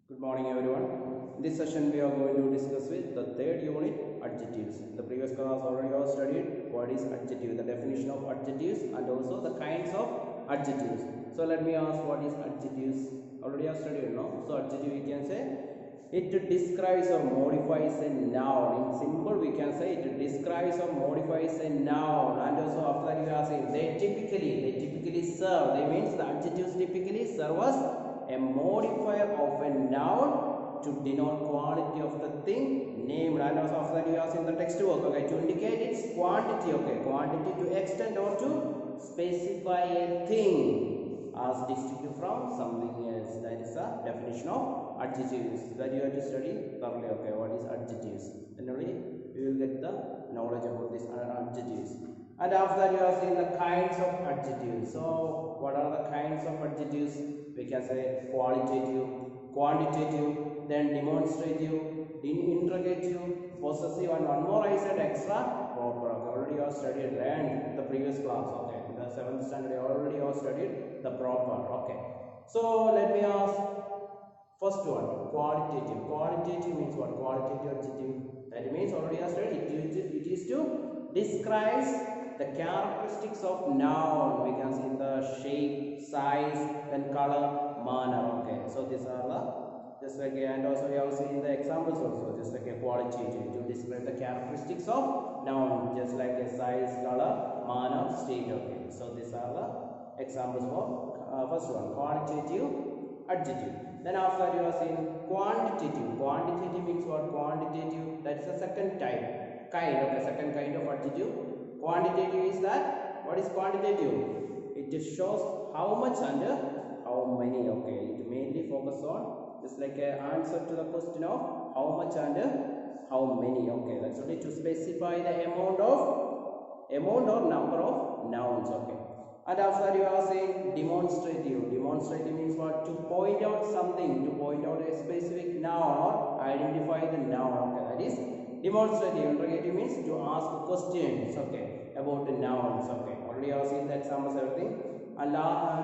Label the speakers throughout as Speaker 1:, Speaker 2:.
Speaker 1: Good morning everyone. In this session we are going to discuss with the third unit, adjectives. In the previous class already I studied what is adjective, the definition of adjectives and also the kinds of adjectives. So let me ask, what is adjectives? Already I studied, no? So adjective we can say it describes or modifies a noun. In simple we can say it describes or modifies a noun, and also after that you are saying they typically serve. They means the adjectives typically serve as a modifier of a noun to denote quality of the thing named, and also after that you are saying the text work, okay, to indicate its quantity, okay, quantity to extend or to specify a thing as distinct from something else. That is the definition of adjectives that you have to study thoroughly, okay, what is adjectives, then only we will get the knowledge about this adjectives. And after that you are seeing the kinds of adjectives. So what are the kinds of adjectives? We can say qualitative, quantitative, then demonstrative, interrogative, possessive, and one more I said extra proper. Okay, already I studied learned the previous class, okay, in the 7th standard already I studied the proper, okay. So let me ask, first one, qualitative. Qualitative means what? Qualitative adjective, that means already I studied it is to describe the characteristics of noun. We can see the shape, size, then color, manner, okay. So these are the just like a, and also we have seen the examples also, just like a qualitative to describe the characteristics of noun, just like a size, color, manner, state, okay. So these are the examples for first one, qualitative adjective. Then after you are saying quantitative. Quantitative means what? Quantitative, that's the second type, kind, okay, second kind of adjective. Quantitative is that, what is quantitative? It just shows how much and how many, okay. It mainly focus on just like an answer to the question of how much and how many, okay. That's only to specify the amount or number of nouns, okay. And after you are saying demonstrative. Demonstrative means what? To point out something, to point out a specific noun or identify the noun, okay. That is demonstrative. Interrogative means to ask questions, okay, about the nouns, okay. Already I have seen the examples, everything. And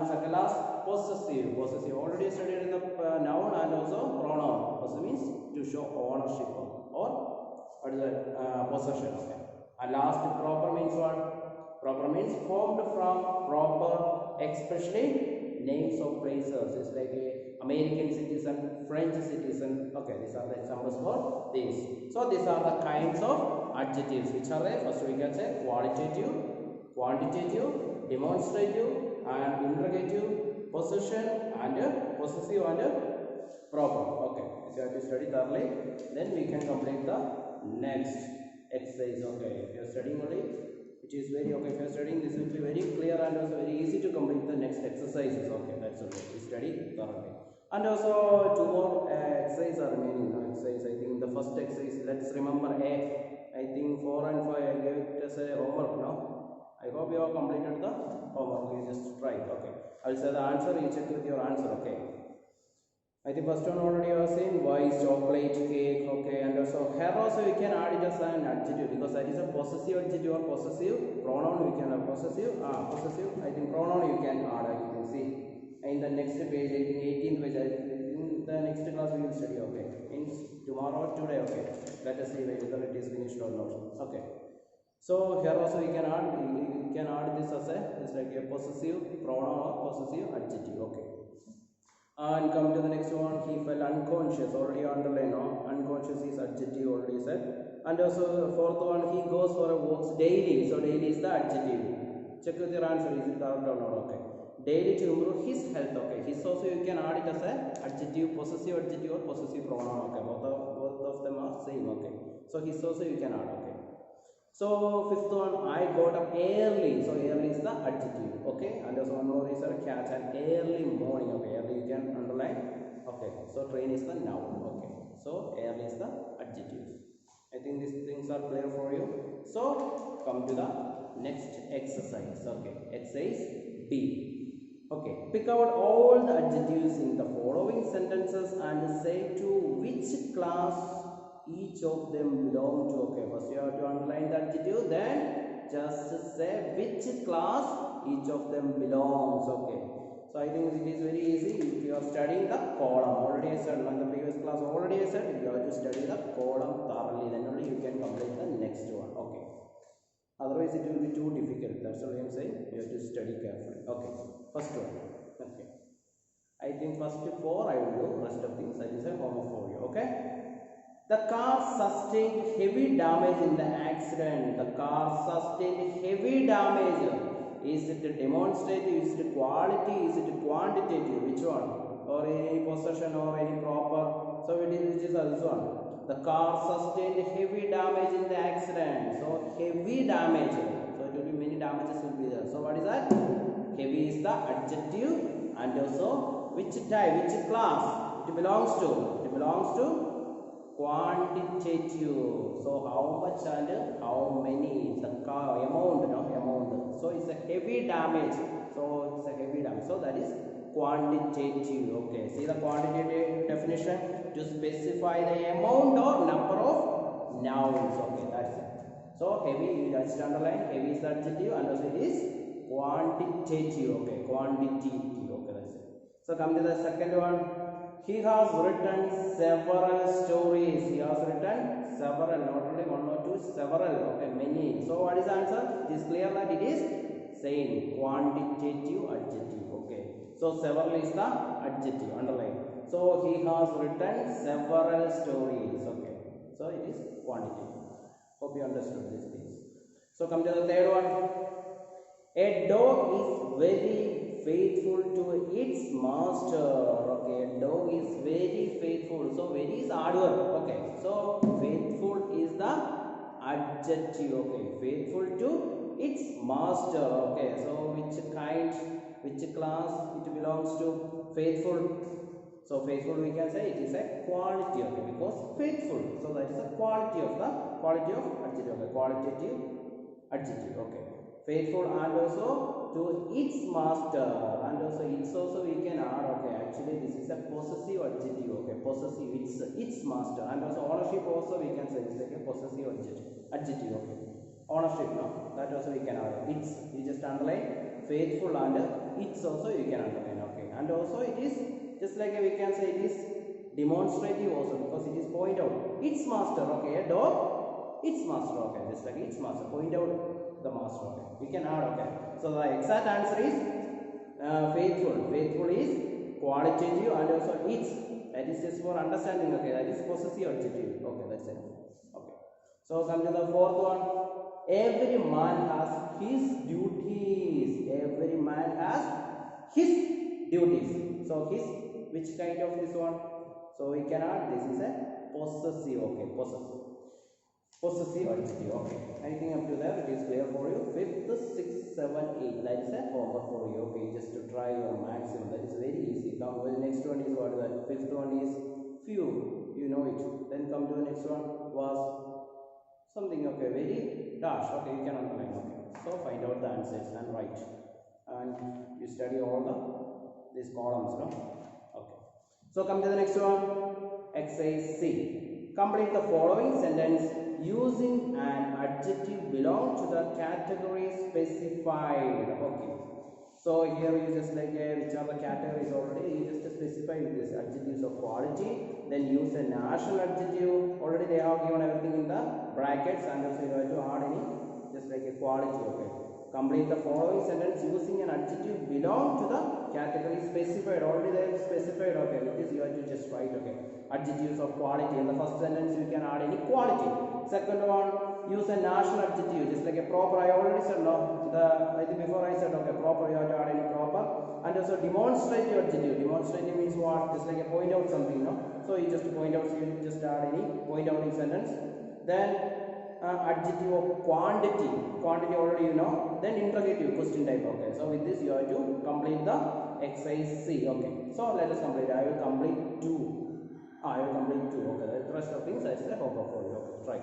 Speaker 1: second last, possessive. Possessive already studied in the noun and also pronoun. Possessive means to show ownership or what is that? Possession, okay. And last, proper means what? Proper means formed from proper, especially names of places. It's like a American citizen, French citizen. Okay, these are the examples for these. So these are the kinds of adjectives. Which are there? First we can say qualitative, quantitative, demonstrative, and interrogative, possession, and possessive, and proper. Okay, if you have to study thoroughly, then we can complete the next exercise. Okay, if you are studying only, it is very okay. If you are studying, this will be very clear and also very easy to complete the next exercises. Okay, that's okay. We study thoroughly. And also two more exercises are remaining. No exercise. I think the first exercise. Let's remember A. I think 4 and 5 I gave it as a homework. No, I hope you have completed the homework. You just try. Okay, I will say the answer. You check with your answer. Okay. I think first one already I was saying why is chocolate cake, okay, and also here also we can add it as an adjective because that is a possessive adjective or possessive pronoun. We can have possessive. I think pronoun you can add. You can see in the next page. I think 18th page. In the next class we will study. Okay, means tomorrow or today. Okay, let us see whether it is finished or not. Okay. So here also we can add this as a, it's like a possessive pronoun or possessive adjective. Okay. And come to the next one, he fell unconscious, already underlined, no? Unconscious is adjective, already said. And also the fourth one, he goes for a walk daily, so daily is the adjective. Check with your answer, is it correct or not? Okay. Daily to improve his health, okay. His also you can add it as a adjective, possessive adjective or possessive pronoun, okay. Both of them are same, okay. So his also you can add, okay. So fifth one, I got up early. So early is the adjective, okay. And also one more is a catch an early morning, okay. Early you can underline, okay. So train is the noun, okay. So early is the adjective. I think these things are clear for you. So come to the next exercise, okay. Exercise B. Okay, pick out all the adjectives in the following sentences and say to which class each of them belong to. Okay, first you have to underline the adjective, then just say which class each of them belongs. Okay, So I think it is very easy if you are studying the column. Already I said in the previous class, already I said you have to study the column thoroughly, then only you can complete the next one. Okay. Otherwise it will be too difficult. That's what I am saying. You have to study carefully. Okay. First one. Okay. I think first four I will do. Rest of things that is a homework for you. Okay. The car sustained heavy damage in the accident. The car sustained heavy damage. Is it demonstrative? Is it quality? Is it quantitative? Which one? Or any possession or any proper? So it is, which is this one. The car sustained heavy damage in the accident. So heavy damage. So it will be many damages will be there. So what is that? Heavy is the adjective, and also which type, which class it belongs to? It belongs to quantitative. So how much and how many, the amount, no amount. So it's a heavy damage. So it's a heavy damage. So that is quantitative. Okay. See the quantitative definition, to specify the amount or number of nouns. Okay, that's it. So heavy, that's underline. Heavy is the adjective, and also it is quantitative. Okay, quantitative. Okay, that's it. So come to the second one. He has written several stories. He has written several, not only one or two, several. Okay, many. So what is the answer? It is clear that it is same, quantitative adjective. Okay. So several is the adjective, underline. So he has written several stories. Okay. So it is quantitative. Hope you understood these things. So come to the third one. A dog is very faithful to its master. Okay, a dog is very faithful. So very is hard work. Okay, so faithful is the adjective. Okay, faithful to its master. Okay, so which kind, which class it belongs to? Faithful. So faithful we can say it is a quality. Okay, because faithful. So that is a quality of adjective. Okay, qualitative adjective. Okay, faithful, and also to its master, and also it's also we can add. Okay, actually this is a possessive adjective. Okay, possessive, its master, and also ownership also we can say it's like a possessive adjective. Okay, ownership, no, that also we can add. It's, you just underline faithful, and it's also you can underline. Okay, and also it is just like we can say it is demonstrative also, because it is point out its master. Okay, a dog, its master. Okay, just like its master, point out the master. Okay, we can add. Okay, so the exact answer is faithful. Faithful is qualitative, and also its, that is just for understanding. Okay, that is possessive adjective. Okay, that's it. Okay, so come to the fourth one. Every man has his duties. Every man has his duties. So his, which kind of this one? So we can add, this is a possessive. Okay, possessive adjective. Okay, anything up to there, it is clear for you. Fifth, 6, 7, 8, that is a homework for you. Okay, just to try your maximum. That is very easy. Come, well, next one is what? The fifth one is few, you know it. Then come to the next one, was something. Okay, very dash. Okay, you can underline. Okay, so find out the answers and write, and you study all these columns, no? Okay, so come to the next one, exercise C. Complete the following sentence using an adjective belong to the category specified. Okay, so here you just like which are the categories already, you just specify with this adjectives of quality, then use a national adjective. Already they have given everything in the brackets, and also you have to add any just like a quality. Okay, complete the following sentence using an adjective belong to the category specified. Already they have specified. Okay, with this you have to just write. Okay, adjectives of quality. In the first sentence you can add any quality. Second one, use a national adjective, just like a proper. I already said, no, I think before I said, okay, proper, you have to add any proper. And also demonstrative adjective. Demonstrative means what? Just like a point out something, no? So you just point out, so you just add any point outing sentence. Then adjective of quantity. Quantity already you know. Then interrogative, question type. Okay, so with this you have to complete the exercise C. Okay, so let us complete. I will complete 2. I will complete 2. Okay, the rest of things I say homework for you. Okay, try.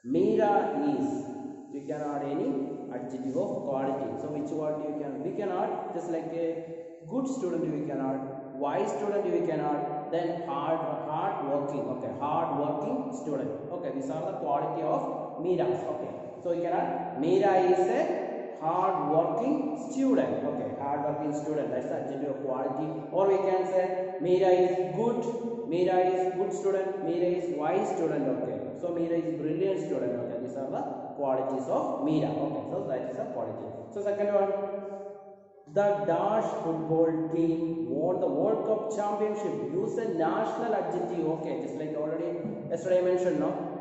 Speaker 1: Meera is. You can add any adjective of quality. So which word you can? We can add just like a good student. We can add wise student. We can add. Then hard working. Okay, hard working student. Okay, these are the quality of Meera. Okay, so you can add Meera is a hard working student. Okay, hard working student. That's the adjective of quality. Or we can say Meera is good. Meera is good student. Meera is wise student. Okay. So Meera is brilliant student. Okay. These are the qualities of Meera. Okay. So that is a quality. So second one, the Dash football team won the World Cup championship. Use a national adjective. Okay. Just like already yesterday I mentioned, no?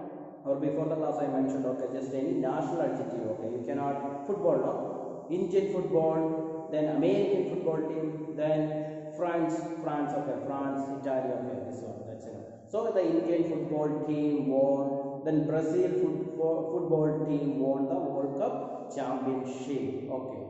Speaker 1: Or before the class I mentioned, okay, just any national adjective, okay, you cannot, football, no, Indian football, then American football team, then France, okay, France, Italy, okay, this one, that's it. So the Indian football team won, then Brazil football team won the World Cup championship, okay.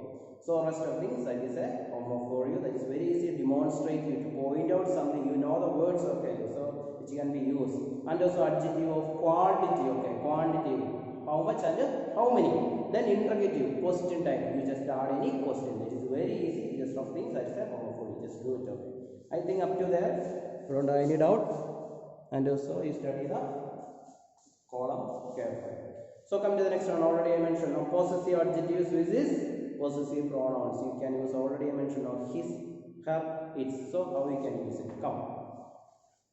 Speaker 1: So rest of things that is a homework for you. That is very easy to demonstrate you to point out something. You know the words, okay. So which can be used. And also adjective of quantity, okay. Quantity. How much and how many. Then interrogative, question type. You just add any question. It is very easy. Just of things that is a homework for you. Just do it, okay. I think up to there. Don't have any doubt. And also you study the column carefully. So come to the next one. Already I mentioned now possessive adjectives which is possessive pronouns. You can use, already I mentioned now his, her, its. So how we can use it? Come.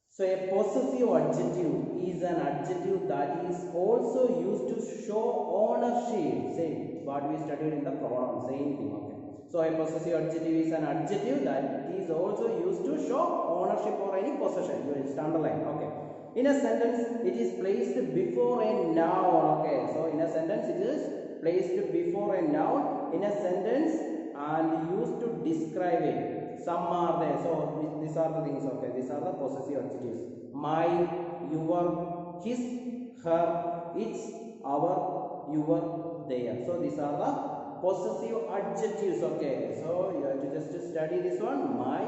Speaker 1: So a possessive adjective is an adjective that is also used to show ownership. Same what we studied in the pronoun. Same thing. Okay. So a possessive adjective is an adjective that is also used to show ownership or any possession. You just underline. Okay. In a sentence, it is placed before a noun. Okay. So in a sentence, it is placed before a noun in a sentence and used to describe it. Some are there. So these are the things. Okay. These are the possessive adjectives. My, your, his, her, its, our, your, their. So these are the possessive adjectives. Okay. So you have to just study this one. My,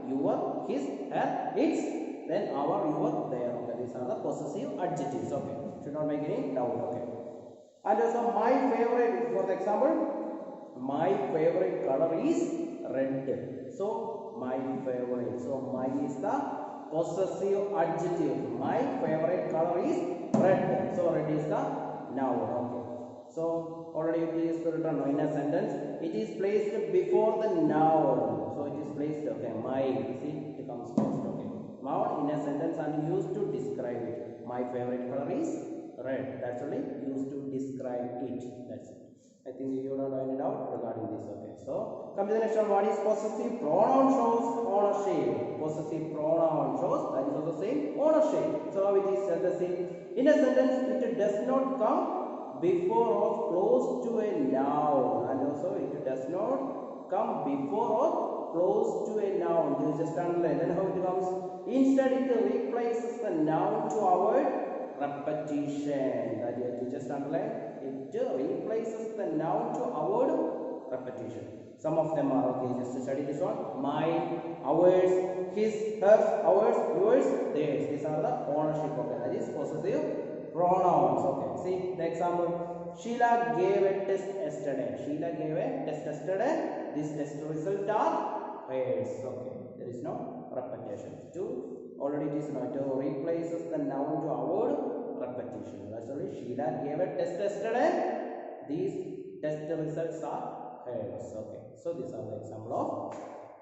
Speaker 1: your, his, her, its, then our, your, their. Okay. These are the possessive adjectives. Okay. Should not make any doubt. Okay. And also my favorite, for the example, my favorite color is red. So my favorite. So my is the possessive adjective. My favorite color is red. So red is the noun. Okay. So already it is written in a sentence. It is placed before the noun. So it is placed. Okay. My. See, it comes first. Okay. Noun in a sentence and used to describe it. My favorite color is red. That's only used to describe it. That's it. I think you don't have any doubt regarding this. Okay. So come to the next one. What is possessive pronoun? Shows ownership. Possessive pronoun shows, that is also same, ownership. So it is the same. In a sentence, it does not come before or close to a noun, and also it does not come before or close to a noun. You just underline. Then how it comes? Instead, it replaces the noun to avoid repetition. That you have to just underline. It replaces the noun to avoid repetition. Some of them are okay. Just to study this one. Mine, ours, his, hers, ours, yours, theirs. These are the ownership. Okay. That is possessive pronouns. Okay. See the example. Sheila gave a test yesterday. Sheila gave a test yesterday. This test result are hers. Okay. There is no repetition. Two. Already it is not. It replaces the noun to avoid repetition. That's only Sheila gave a test yesterday. These test results are hers. Okay. So these are the example of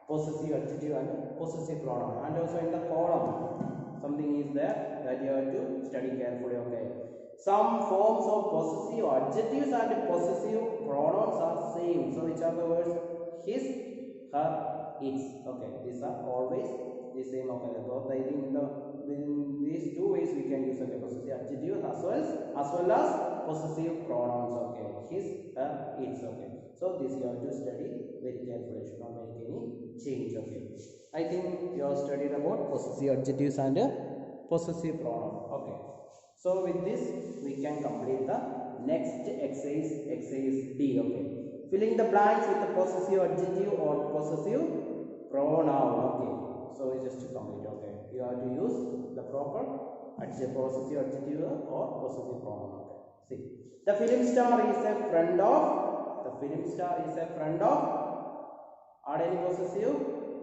Speaker 1: possessive adjective and possessive pronoun. And also in the column, something is there that you have to study carefully. Okay. Some forms of possessive adjectives and possessive pronouns are same. So which are the words? His, her, its. Okay. These are always the same. Okay. Both I think in these two ways we can use okay, possessive adjectives as well as possessive pronouns. Okay. His, her, its. Okay. So this you have to study very carefully. Should not make any change. Okay. I think you have studied about possessive adjectives and possessive pronoun. Okay. So with this we can complete the next exercise, exercise D. Okay. Filling the blanks with the possessive adjective or possessive pronoun. Okay. So it's just to complete. Okay. You have to use the proper possessive adjective or possessive pronoun. Okay. See, the film star is a friend of. The film star is a friend of. Add any possessive?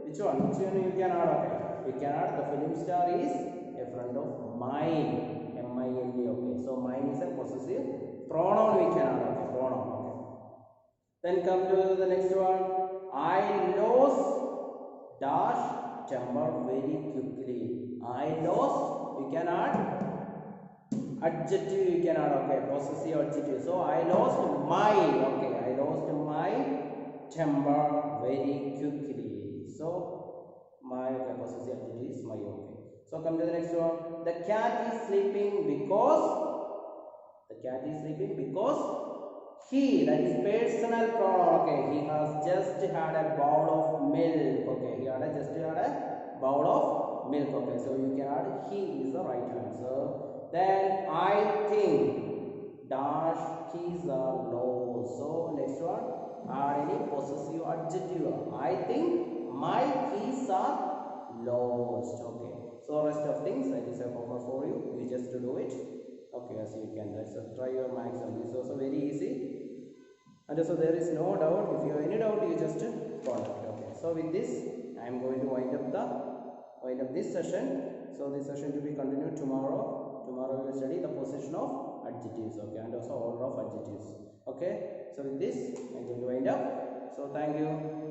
Speaker 1: Which one? Which one you can add? Okay. You can add the film star is a friend of mine. M-I-N-E. Okay. So mine is a possessive pronoun. We can add. Okay. Pronoun. Okay. Then come to the next one. I lost dash temper very quickly. I lost, you can add adjective, you can add, okay, possessive adjective. So I lost my, okay, I lost my temper very quickly. So my, okay, possessive adjective is my, okay. So come to the next one. The cat is sleeping because, the cat is sleeping because he, that is personal pronoun, okay, he has just had a bowl of milk, okay, he had just had a bowl of milk, okay, so you can add he is the right answer. Then I think dash keys are low. So next one, add any possessive adjective. I think my keys are lost, okay. So rest of things I just have homework for you, you just to do it. Okay, as you can, let's try your maximum. This is also very easy, and also there is no doubt. If you have any doubt, you just contact. Okay, so with this I am going to wind up this session. So this session to be continued tomorrow. Tomorrow we will study the possession of adjectives, okay, and also order of adjectives. Okay, so with this I am going to wind up. So thank you.